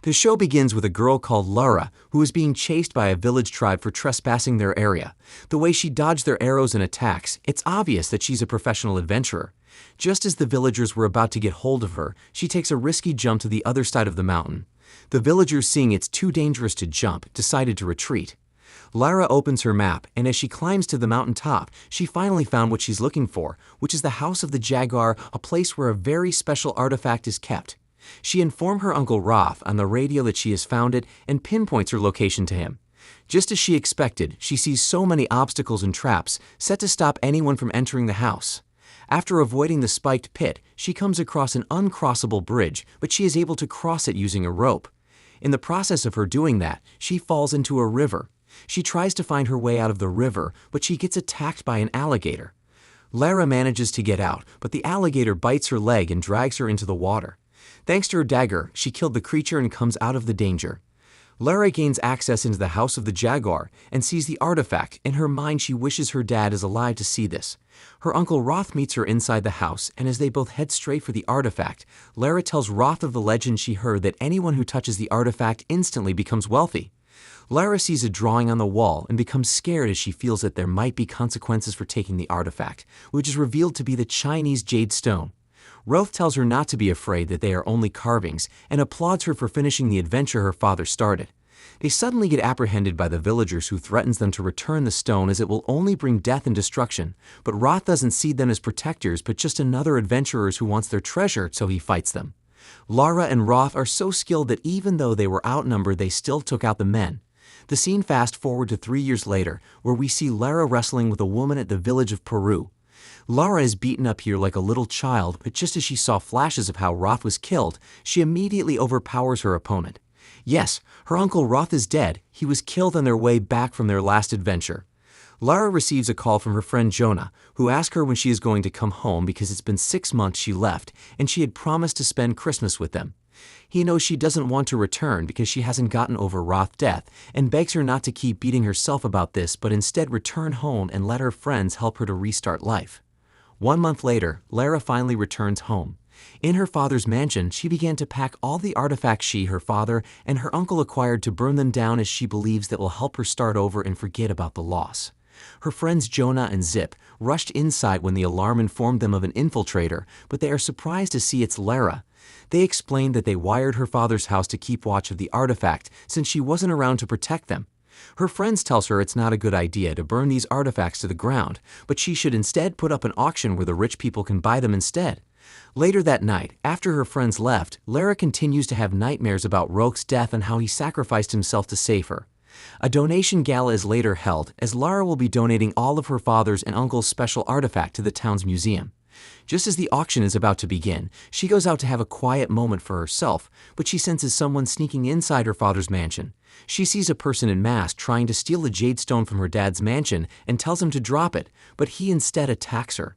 The show begins with a girl called Lara who is being chased by a village tribe for trespassing their area. The way she dodged their arrows and attacks, it's obvious that she's a professional adventurer. Just as the villagers were about to get hold of her, she takes a risky jump to the other side of the mountain. The villagers, seeing it's too dangerous to jump, decided to retreat. Lara opens her map, and as she climbs to the mountain top, she finally found what she's looking for, which is the House of the Jaguar, a place where a very special artifact is kept. She informs her uncle Roth on the radio that she has found it and pinpoints her location to him. Just as she expected, she sees so many obstacles and traps set to stop anyone from entering the house. After avoiding the spiked pit, she comes across an uncrossable bridge, but she is able to cross it using a rope. In the process of her doing that, she falls into a river. She tries to find her way out of the river, but she gets attacked by an alligator. Lara manages to get out, but the alligator bites her leg and drags her into the water. Thanks to her dagger, she killed the creature and comes out of the danger. Lara gains access into the House of the Jaguar and sees the artifact. In her mind, she wishes her dad is alive to see this. Her uncle Roth meets her inside the house, and as they both head straight for the artifact, Lara tells Roth of the legend she heard that anyone who touches the artifact instantly becomes wealthy. Lara sees a drawing on the wall and becomes scared as she feels that there might be consequences for taking the artifact, which is revealed to be the Chinese jade stone. Roth tells her not to be afraid, that they are only carvings, and applauds her for finishing the adventure her father started. They suddenly get apprehended by the villagers, who threatens them to return the stone as it will only bring death and destruction, but Roth doesn't see them as protectors but just another adventurers who wants their treasure, so he fights them. Lara and Roth are so skilled that even though they were outnumbered, they still took out the men. The scene fast forward to 3 years later, where we see Lara wrestling with a woman at the village of Peru. Lara is beaten up here like a little child, but just as she saw flashes of how Roth was killed, she immediately overpowers her opponent. Yes, her uncle Roth is dead. He was killed on their way back from their last adventure. Lara receives a call from her friend Jonah, who asks her when she is going to come home because it's been 6 months she left, and she had promised to spend Christmas with them. He knows she doesn't want to return because she hasn't gotten over Roth's death, and begs her not to keep beating herself about this but instead return home and let her friends help her to restart life. 1 month later, Lara finally returns home. In her father's mansion, she began to pack all the artifacts she, her father, and her uncle acquired to burn them down, as she believes that will help her start over and forget about the loss. Her friends Jonah and Zip rushed inside when the alarm informed them of an infiltrator, but they are surprised to see it's Lara. They explained that they wired her father's house to keep watch of the artifact since she wasn't around to protect them. Her friends tells her it's not a good idea to burn these artifacts to the ground, but she should instead put up an auction where the rich people can buy them instead. Later that night, after her friends left, Lara continues to have nightmares about Roth's death and how he sacrificed himself to save her. A donation gala is later held, as Lara will be donating all of her father's and uncle's special artifact to the town's museum. Just as the auction is about to begin, she goes out to have a quiet moment for herself, but she senses someone sneaking inside her father's mansion. She sees a person in mask trying to steal a jade stone from her dad's mansion and tells him to drop it, but he instead attacks her.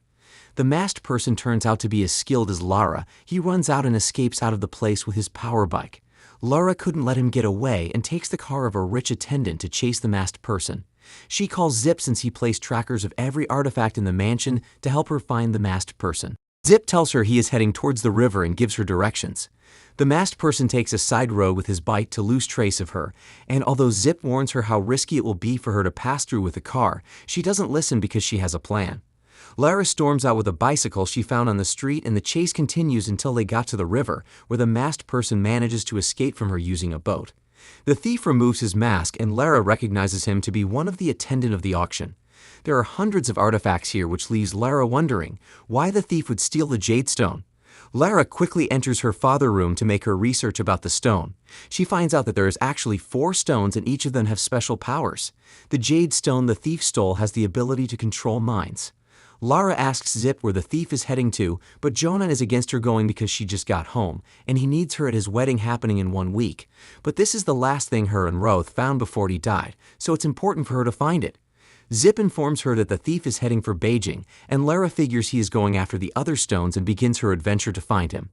The masked person turns out to be as skilled as Lara. He runs out and escapes out of the place with his power bike. Lara couldn't let him get away and takes the car of a rich attendant to chase the masked person. She calls Zip since he placed trackers of every artifact in the mansion to help her find the masked person. Zip tells her he is heading towards the river and gives her directions. The masked person takes a side road with his bike to lose trace of her, and although Zip warns her how risky it will be for her to pass through with the car, she doesn't listen because she has a plan. Lara storms out with a bicycle she found on the street, and the chase continues until they got to the river, where the masked person manages to escape from her using a boat. The thief removes his mask, and Lara recognizes him to be one of the attendant of the auction. There are hundreds of artifacts here, which leaves Lara wondering why the thief would steal the jade stone. Lara quickly enters her father's room to make her research about the stone. She finds out that there is actually 4 stones, and each of them have special powers. The jade stone the thief stole has the ability to control minds. Lara asks Zip where the thief is heading to, but Jonah is against her going because she just got home, and he needs her at his wedding happening in 1 week. But this is the last thing her and Roth found before he died, so it's important for her to find it. Zip informs her that the thief is heading for Beijing, and Lara figures he is going after the other stones and begins her adventure to find him.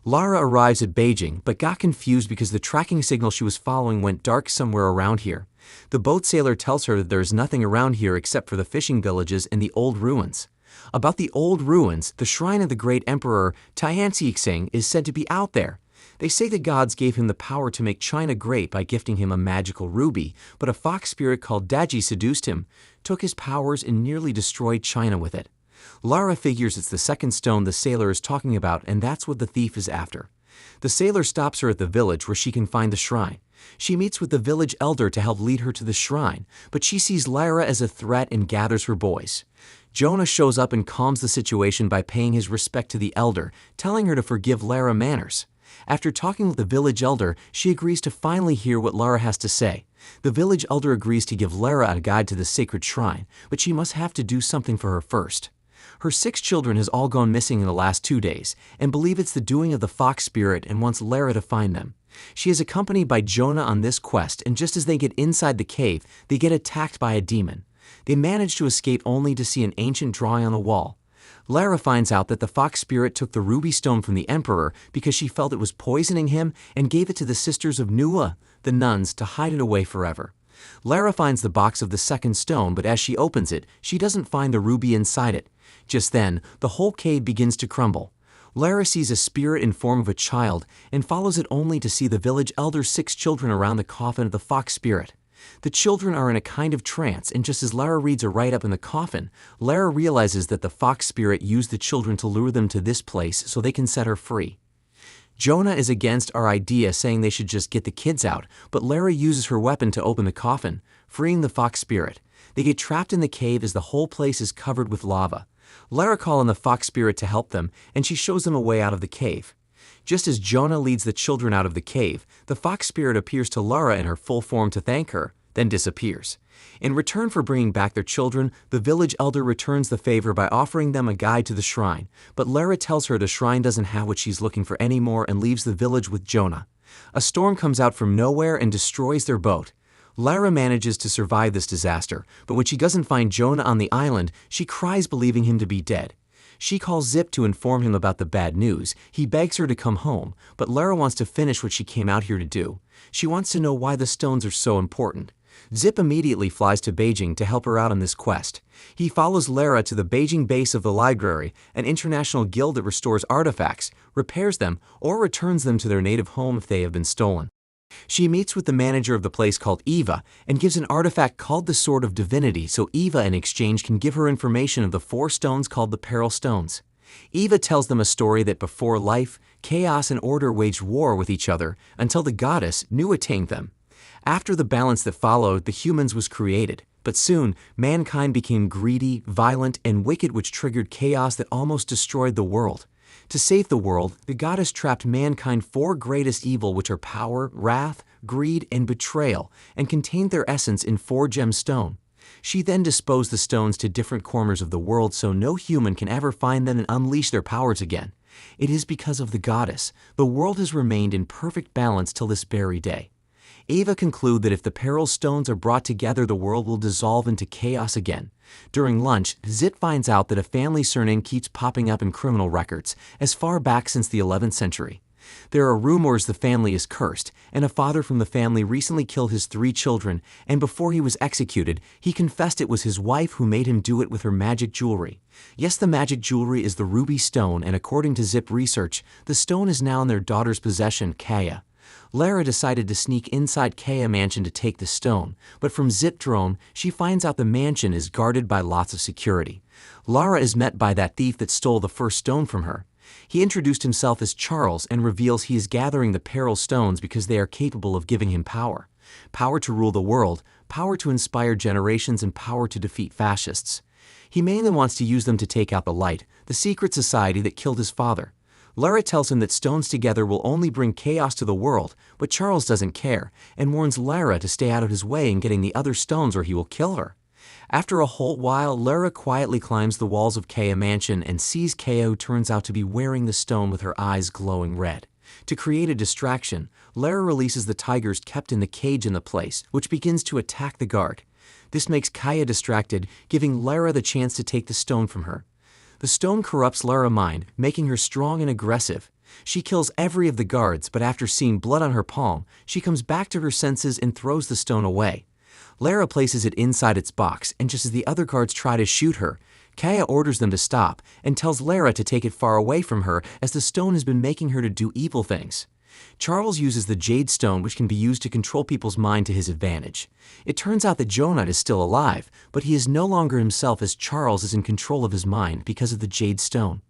Lara arrives at Beijing, but got confused because the tracking signal she was following went dark somewhere around here. The boat sailor tells her that there is nothing around here except for the fishing villages and the old ruins. About the old ruins, the shrine of the great emperor Tianxing is said to be out there. They say the gods gave him the power to make China great by gifting him a magical ruby, but a fox spirit called Daji seduced him, took his powers, and nearly destroyed China with it. Lara figures it's the second stone the sailor is talking about, and that's what the thief is after. The sailor stops her at the village where she can find the shrine. She meets with the village elder to help lead her to the shrine, but she sees Lara as a threat and gathers her boys. Jonah shows up and calms the situation by paying his respect to the elder, telling her to forgive Lara manners. After talking with the village elder, she agrees to finally hear what Lara has to say. The village elder agrees to give Lara a guide to the sacred shrine, but she must have to do something for her first. Her 6 children has all gone missing in the last 2 days, and believe it's the doing of the fox spirit and wants Lara to find them. She is accompanied by Jonah on this quest, and just as they get inside the cave, they get attacked by a demon. They manage to escape only to see an ancient drawing on the wall. Lara finds out that the fox spirit took the ruby stone from the emperor because she felt it was poisoning him and gave it to the sisters of Nuwa, the nuns, to hide it away forever. Lara finds the box of the second stone, but as she opens it, she doesn't find the ruby inside it. Just then, the whole cave begins to crumble. Lara sees a spirit in form of a child and follows it only to see the village elder's 6 children around the coffin of the fox spirit. The children are in a kind of trance, and just as Lara reads a write-up in the coffin, Lara realizes that the fox spirit used the children to lure them to this place so they can set her free. Jonah is against our idea, saying they should just get the kids out, but Lara uses her weapon to open the coffin, freeing the fox spirit. They get trapped in the cave as the whole place is covered with lava. Lara calls on the fox spirit to help them, and she shows them a way out of the cave. Just as Jonah leads the children out of the cave, the fox spirit appears to Lara in her full form to thank her, then disappears. In return for bringing back their children, the village elder returns the favor by offering them a guide to the shrine, but Lara tells her the shrine doesn't have what she's looking for anymore and leaves the village with Jonah. A storm comes out from nowhere and destroys their boat. Lara manages to survive this disaster, but when she doesn't find Jonah on the island, she cries believing him to be dead. She calls Zip to inform him about the bad news. He begs her to come home, but Lara wants to finish what she came out here to do. She wants to know why the stones are so important. Zip immediately flies to Beijing to help her out on this quest. He follows Lara to the Beijing base of the library, an international guild that restores artifacts, repairs them, or returns them to their native home if they have been stolen. She meets with the manager of the place called Eva and gives an artifact called the Sword of Divinity so Eva in exchange can give her information of the 4 stones called the Peril Stones. Eva tells them a story that before life, chaos and order waged war with each other until the goddess Nu attained them. After the balance that followed, the humans was created, but soon mankind became greedy, violent, and wicked, which triggered chaos that almost destroyed the world. To save the world, the goddess trapped mankind 4 greatest evil, which are power, wrath, greed, and betrayal, and contained their essence in 4 gemstones. She then disposed the stones to different corners of the world so no human can ever find them and unleash their powers again. It is because of the goddess the world has remained in perfect balance till this very day. Eva concludes that if the peril stones are brought together, the world will dissolve into chaos again. During lunch, Zit finds out that a family surname keeps popping up in criminal records, as far back since the 11th century. There are rumors the family is cursed, and a father from the family recently killed his 3 children, and before he was executed, he confessed it was his wife who made him do it with her magic jewelry. Yes, the magic jewelry is the ruby stone, and according to Zip research, the stone is now in their daughter's possession, Kaya. Lara decided to sneak inside Kaya mansion to take the stone, but from Zip drone, she finds out the mansion is guarded by lots of security. Lara is met by that thief that stole the first stone from her. He introduced himself as Charles and reveals he is gathering the peril stones because they are capable of giving him power. Power to rule the world, power to inspire generations, and power to defeat fascists. He mainly wants to use them to take out the light, the secret society that killed his father. Lara tells him that stones together will only bring chaos to the world, but Charles doesn't care and warns Lara to stay out of his way in getting the other stones or he will kill her. After a whole while, Lara quietly climbs the walls of Kaya mansion and sees Kaya, who turns out to be wearing the stone with her eyes glowing red. To create a distraction, Lara releases the tigers kept in the cage in the place, which begins to attack the guard. This makes Kaya distracted, giving Lara the chance to take the stone from her. The stone corrupts Lara's mind, making her strong and aggressive. She kills every of the guards, but after seeing blood on her palm, she comes back to her senses and throws the stone away. Lara places it inside its box, and just as the other guards try to shoot her, Kaya orders them to stop and tells Lara to take it far away from her as the stone has been making her to do evil things. Charles uses the Jade Stone, which can be used to control people's mind to his advantage. It turns out that Jonah is still alive, but he is no longer himself as Charles is in control of his mind because of the Jade Stone.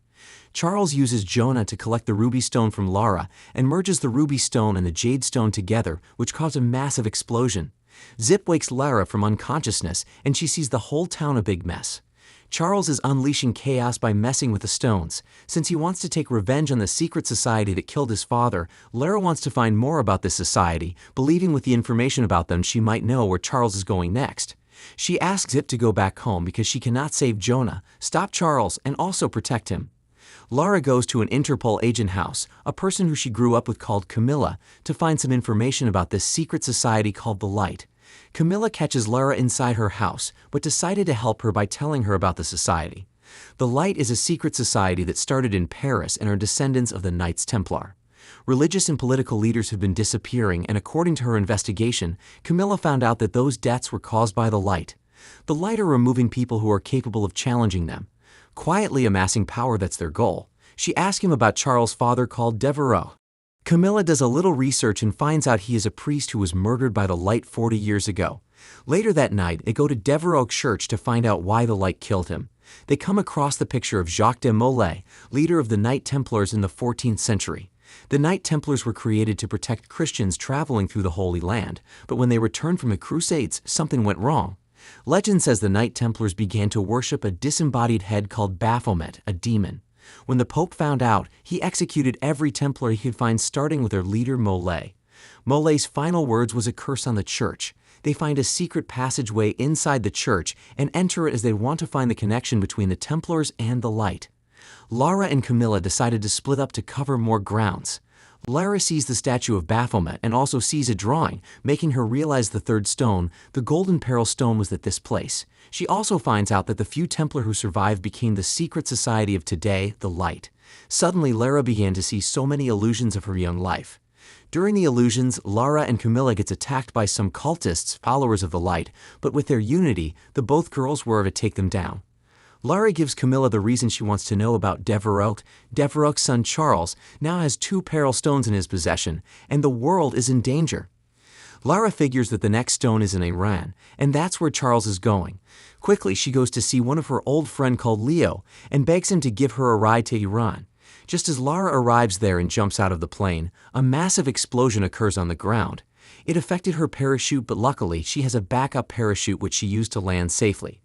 Charles uses Jonah to collect the Ruby Stone from Lara and merges the Ruby Stone and the Jade Stone together, which caused a massive explosion. Zip wakes Lara from unconsciousness and she sees the whole town a big mess. Charles is unleashing chaos by messing with the stones. Since he wants to take revenge on the secret society that killed his father, Lara wants to find more about this society, believing with the information about them she might know where Charles is going next. She asks Zip to go back home because she cannot save Jonah, stop Charles, and also protect him. Lara goes to an Interpol agent house, a person who she grew up with called Camilla, to find some information about this secret society called the Light. Camilla catches Lara inside her house, but decided to help her by telling her about the society. The Light is a secret society that started in Paris and are descendants of the Knights Templar. Religious and political leaders have been disappearing, and according to her investigation, Camilla found out that those deaths were caused by the Light. The Light are removing people who are capable of challenging them, quietly amassing power. That's their goal. She asks him about Charles' father called Devereaux. Camilla does a little research and finds out he is a priest who was murdered by the Light 40 years ago. Later that night, they go to Devereaux Church to find out why the Light killed him. They come across the picture of Jacques de Molay, leader of the Knight Templars in the 14th century. The Knight Templars were created to protect Christians traveling through the Holy Land, but when they returned from the Crusades, something went wrong. Legend says the Knight Templars began to worship a disembodied head called Baphomet, a demon. When the Pope found out, he executed every Templar he could find, starting with their leader Molay. Molay's final words was a curse on the church. They find a secret passageway inside the church and enter it as they want to find the connection between the Templars and the Light. Lara and Camilla decided to split up to cover more grounds. Lara sees the statue of Baphomet and also sees a drawing, making her realize the third stone, the Golden Peril Stone, was at this place. She also finds out that the few Templar who survived became the secret society of today, the Light. Suddenly, Lara began to see so many illusions of her young life. During the illusions, Lara and Camilla gets attacked by some cultists, followers of the Light, but with their unity, the both girls were to take them down. Lara gives Camilla the reason she wants to know about Devereaux. Devereaux's son Charles now has 2 Peril Stones in his possession, and the world is in danger. Lara figures that the next stone is in Iran, and that's where Charles is going. Quickly, she goes to see one of her old friend called Leo and begs him to give her a ride to Iran. Just as Lara arrives there and jumps out of the plane, a massive explosion occurs on the ground. It affected her parachute, but luckily she has a backup parachute which she used to land safely.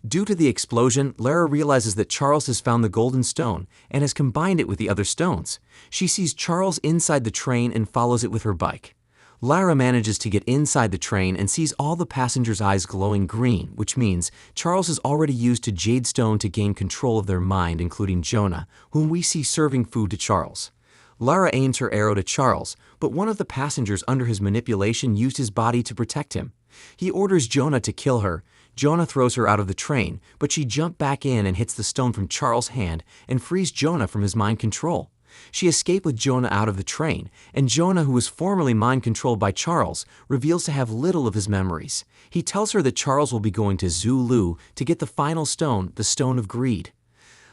Due to the explosion, Lara realizes that Charles has found the golden stone and has combined it with the other stones. She sees Charles inside the train and follows it with her bike. Lara manages to get inside the train and sees all the passengers' eyes glowing green, which means Charles has already used a Jade Stone to gain control of their mind, including Jonah, whom we see serving food to Charles. Lara aims her arrow to Charles, but one of the passengers under his manipulation used his body to protect him. He orders Jonah to kill her. Jonah throws her out of the train, but she jumps back in and hits the stone from Charles' hand and frees Jonah from his mind control. She escaped with Jonah out of the train, and Jonah, who was formerly mind controlled by Charles, reveals to have little of his memories. He tells her that Charles will be going to Zulu to get the final stone, the Stone of Greed.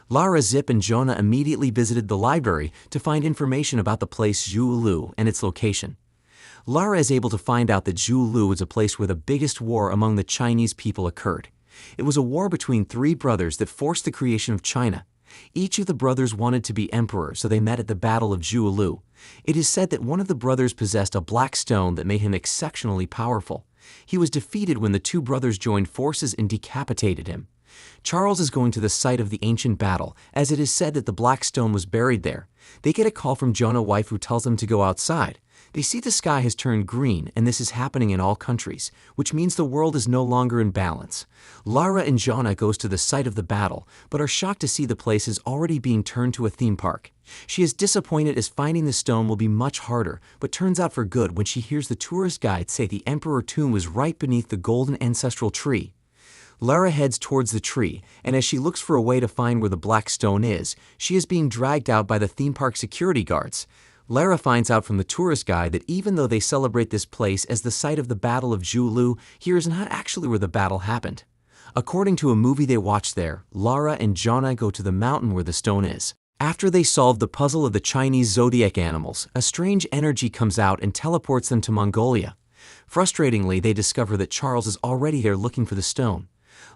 Lara, Zip, and Jonah immediately visited the library to find information about the place Zulu and its location. Lara is able to find out that Zulu is a place where the biggest war among the Chinese people occurred. It was a war between 3 brothers that forced the creation of China. Each of the brothers wanted to be emperor, so they met at the Battle of Zulu. It is said that one of the brothers possessed a black stone that made him exceptionally powerful. He was defeated when the 2 brothers joined forces and decapitated him. Charles is going to the site of the ancient battle, as it is said that the black stone was buried there. They get a call from Jonah's wife, who tells them to go outside. They see the sky has turned green, and this is happening in all countries, which means the world is no longer in balance. Lara and Jonah goes to the site of the battle, but are shocked to see the place is already being turned to a theme park. She is disappointed as finding the stone will be much harder, but turns out for good when she hears the tourist guide say the emperor tomb was right beneath the golden ancestral tree. Lara heads towards the tree, and as she looks for a way to find where the black stone is, she is being dragged out by the theme park security guards. Lara finds out from the tourist guide that even though they celebrate this place as the site of the Battle of Zulu, here is not actually where the battle happened. According to a movie they watched there, Lara and Jonah go to the mountain where the stone is. After they solve the puzzle of the Chinese zodiac animals, a strange energy comes out and teleports them to Mongolia. Frustratingly, they discover that Charles is already there looking for the stone.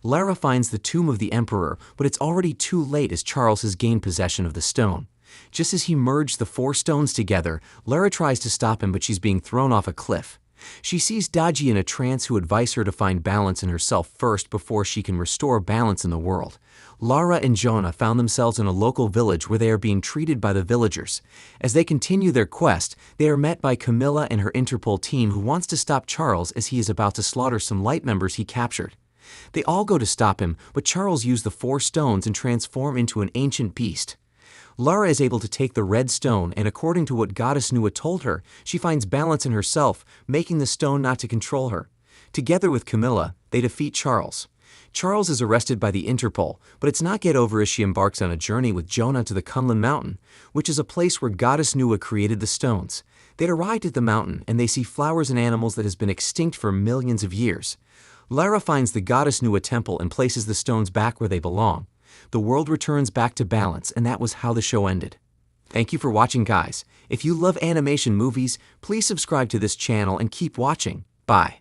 Lara finds the tomb of the emperor, but it's already too late as Charles has gained possession of the stone. Just as he merged the 4 stones together, Lara tries to stop him, but she's being thrown off a cliff. She sees Daji in a trance who advise her to find balance in herself first before she can restore balance in the world. Lara and Jonah found themselves in a local village where they are being treated by the villagers. As they continue their quest, they are met by Camilla and her Interpol team who wants to stop Charles as he is about to slaughter some light members he captured. They all go to stop him, but Charles used the 4 stones and transform into an ancient beast. Lara is able to take the red stone, and according to what Goddess Nua told her, she finds balance in herself, making the stone not to control her. Together with Camilla, they defeat Charles. Charles is arrested by the Interpol, but it's not get over as she embarks on a journey with Jonah to the Kunlun Mountain, which is a place where Goddess Nua created the stones. They arrived at the mountain, and they see flowers and animals that has been extinct for millions of years. Lara finds the Goddess Nua temple and places the stones back where they belong. The world returns back to balance, and that was how the show ended. Thank you for watching, guys. If you love animation movies, please subscribe to this channel and keep watching. Bye.